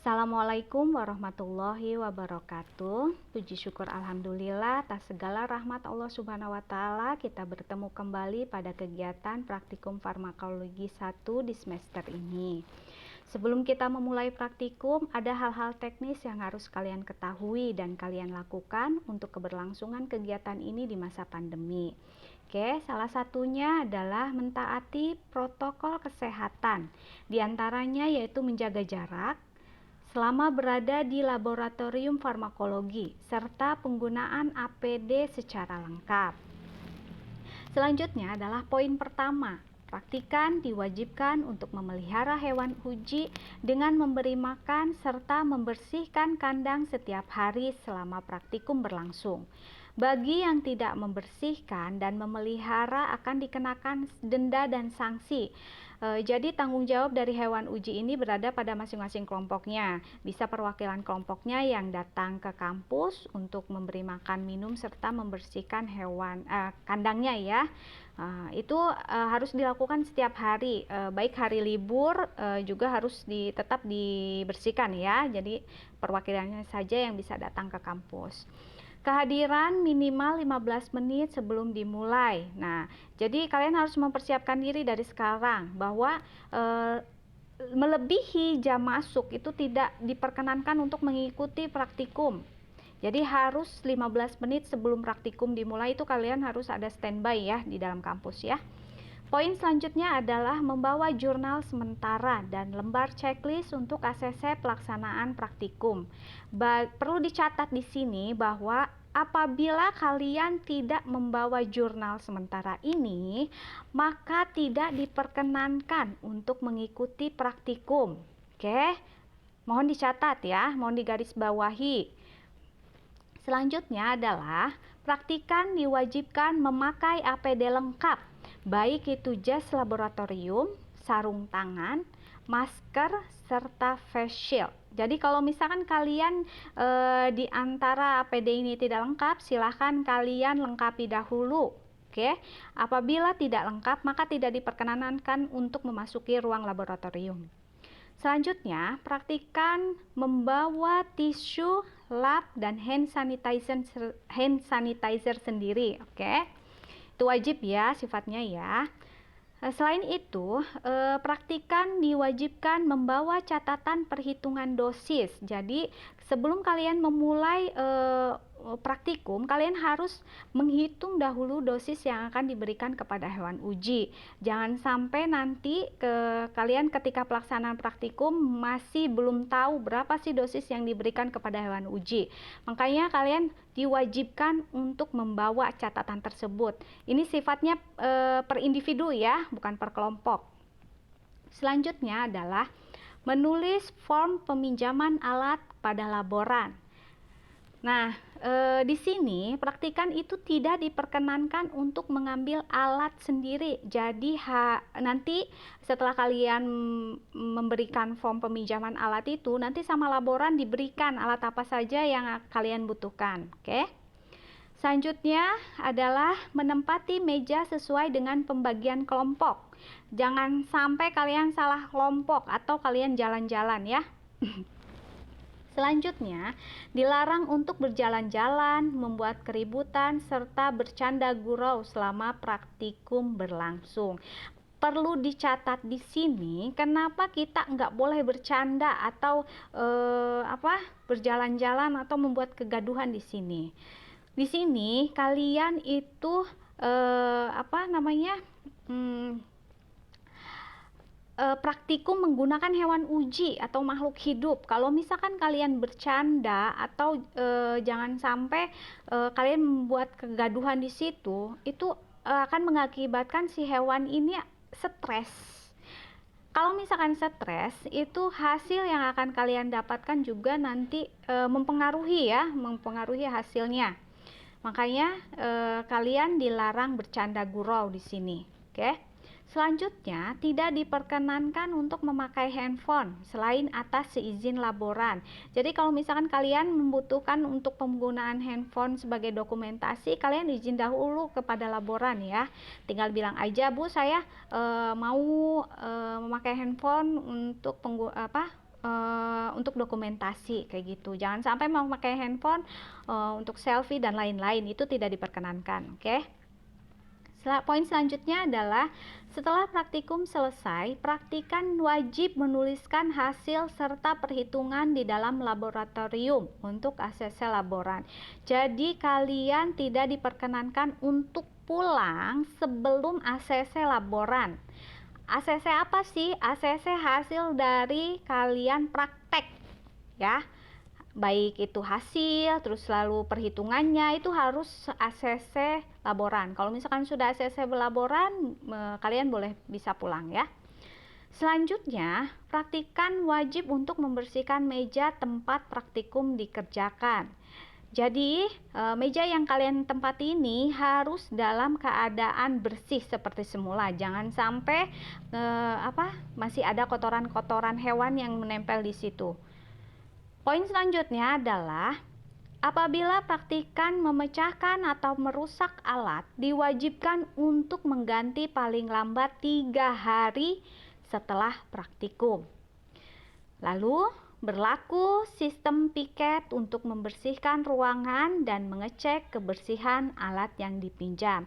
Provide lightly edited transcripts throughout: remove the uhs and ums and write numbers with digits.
Assalamualaikum warahmatullahi wabarakatuh. Puji syukur alhamdulillah atas segala rahmat Allah Subhanahu wa taala, kita bertemu kembali pada kegiatan praktikum farmakologi 1 di semester ini. Sebelum kita memulai praktikum, ada hal-hal teknis yang harus kalian ketahui dan kalian lakukan untuk keberlangsungan kegiatan ini di masa pandemi. Oke, salah satunya adalah mentaati protokol kesehatan. Di antaranya yaitu menjaga jarak selama berada di laboratorium farmakologi, serta penggunaan APD secara lengkap. Selanjutnya adalah poin pertama, praktikan diwajibkan untuk memelihara hewan uji dengan memberi makan serta membersihkan kandang setiap hari selama praktikum berlangsung. Bagi yang tidak membersihkan dan memelihara akan dikenakan denda dan sanksi. Jadi tanggung jawab dari hewan uji ini berada pada masing-masing kelompoknya. Bisa perwakilan kelompoknya yang datang ke kampus untuk memberi makan, minum, serta membersihkan hewan kandangnya ya. Itu harus dilakukan setiap hari, baik hari libur juga harus tetap dibersihkan ya. Jadi perwakilannya saja yang bisa datang ke kampus. Kehadiran minimal 15 menit sebelum dimulai. Nah, jadi kalian harus mempersiapkan diri dari sekarang bahwa melebihi jam masuk itu tidak diperkenankan untuk mengikuti praktikum. Jadi harus 15 menit sebelum praktikum dimulai itu kalian harus ada standby ya di dalam kampus ya. Poin selanjutnya adalah membawa jurnal sementara dan lembar checklist untuk ACC pelaksanaan praktikum. Perlu dicatat di sini bahwa apabila kalian tidak membawa jurnal sementara ini, maka tidak diperkenankan untuk mengikuti praktikum. Oke, mohon dicatat ya, mohon digarisbawahi. Selanjutnya adalah praktikan diwajibkan memakai APD lengkap, baik itu jas laboratorium, sarung tangan, masker, serta face shield. Jadi kalau misalkan kalian di antara APD ini tidak lengkap, silahkan kalian lengkapi dahulu. Oke, apabila tidak lengkap maka tidak diperkenankan untuk memasuki ruang laboratorium. Selanjutnya, praktikan membawa tisu, lap, dan hand sanitizer sendiri. Oke, itu wajib ya sifatnya ya. Selain itu, praktikan diwajibkan membawa catatan perhitungan dosis. Jadi sebelum kalian memulai praktikum, kalian harus menghitung dahulu dosis yang akan diberikan kepada hewan uji. Jangan sampai nanti kalian ketika pelaksanaan praktikum masih belum tahu berapa sih dosis yang diberikan kepada hewan uji. Makanya kalian diwajibkan untuk membawa catatan tersebut. Ini sifatnya per individu ya, bukan per kelompok. Selanjutnya adalah menulis form peminjaman alat pada laboran. Nah, di sini praktikan itu tidak diperkenankan untuk mengambil alat sendiri. Jadi nanti setelah kalian memberikan form peminjaman alat itu, nanti sama laboran diberikan alat apa saja yang kalian butuhkan. Oke. Selanjutnya adalah menempati meja sesuai dengan pembagian kelompok. Jangan sampai kalian salah kelompok atau kalian jalan-jalan ya. Selanjutnya, dilarang untuk berjalan-jalan, membuat keributan, serta bercanda gurau selama praktikum berlangsung. Perlu dicatat di sini, kenapa kita nggak boleh bercanda atau berjalan-jalan atau membuat kegaduhan di sini. Di sini kalian itu praktikum menggunakan hewan uji atau makhluk hidup. Kalau misalkan kalian bercanda atau jangan sampai kalian membuat kegaduhan di situ, itu akan mengakibatkan si hewan ini stres. Kalau misalkan stres, itu hasil yang akan kalian dapatkan juga nanti mempengaruhi hasilnya. Makanya kalian dilarang bercanda gurau di sini. Oke. Selanjutnya, tidak diperkenankan untuk memakai handphone selain atas seizin laboran. Jadi kalau misalkan kalian membutuhkan untuk penggunaan handphone sebagai dokumentasi, kalian izin dahulu kepada laboran ya. Tinggal bilang aja, Bu, saya mau memakai handphone untuk untuk dokumentasi kayak gitu. Jangan sampai memakai handphone untuk selfie dan lain-lain, itu tidak diperkenankan. Oke. Poin selanjutnya adalah setelah praktikum selesai, praktikan wajib menuliskan hasil serta perhitungan di dalam laboratorium untuk ACC laboran. Jadi kalian tidak diperkenankan untuk pulang sebelum ACC laboran. ACC apa sih? ACC hasil dari kalian praktek, ya. Baik itu hasil, terus lalu perhitungannya itu harus ACC laboran. Kalau misalkan sudah ACC laboran, kalian boleh bisa pulang ya. Selanjutnya, praktikan wajib untuk membersihkan meja tempat praktikum dikerjakan. Jadi, meja yang kalian tempati ini harus dalam keadaan bersih seperti semula. Jangan sampai masih ada kotoran-kotoran hewan yang menempel di situ. Poin selanjutnya adalah apabila praktikan memecahkan atau merusak alat, diwajibkan untuk mengganti paling lambat 3 hari setelah praktikum. Lalu berlaku sistem piket untuk membersihkan ruangan dan mengecek kebersihan alat yang dipinjam.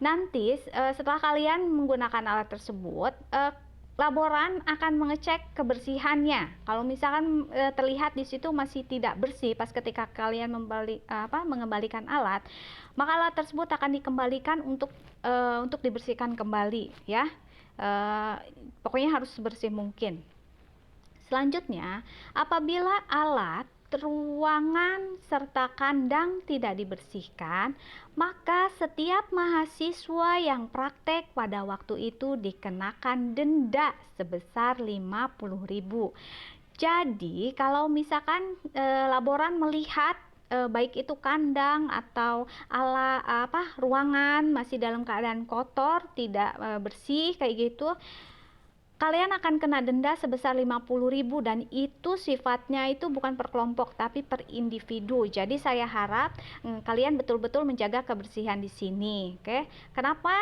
Nanti setelah kalian menggunakan alat tersebut, laboran akan mengecek kebersihannya. Kalau misalkan terlihat di situ masih tidak bersih pas ketika kalian mengembalikan alat, maka alat tersebut akan dikembalikan untuk dibersihkan kembali, ya. Pokoknya harus sebersih mungkin. Selanjutnya, apabila alat, ruangan, serta kandang tidak dibersihkan, maka setiap mahasiswa yang praktek pada waktu itu dikenakan denda sebesar 50.000. Jadi, kalau misalkan laboran melihat baik itu kandang atau ruangan masih dalam keadaan kotor, tidak bersih kayak gitu, kalian akan kena denda sebesar 50.000 dan itu sifatnya itu bukan per kelompok tapi per individu. Jadi saya harap kalian betul-betul menjaga kebersihan di sini, oke? Kenapa?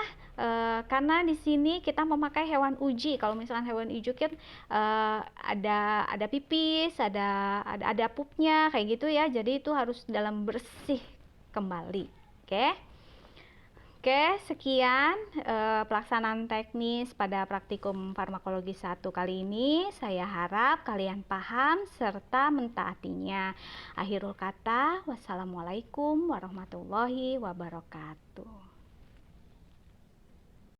Karena di sini kita memakai hewan uji. Kalau misalkan hewan uji kan ada pipis, ada pupnya kayak gitu ya. Jadi itu harus dalam bersih kembali, oke? Oke, sekian pelaksanaan teknis pada praktikum farmakologi 1 kali ini. Saya harap kalian paham serta mentaatinya. Akhirul kata, wassalamualaikum warahmatullahi wabarakatuh.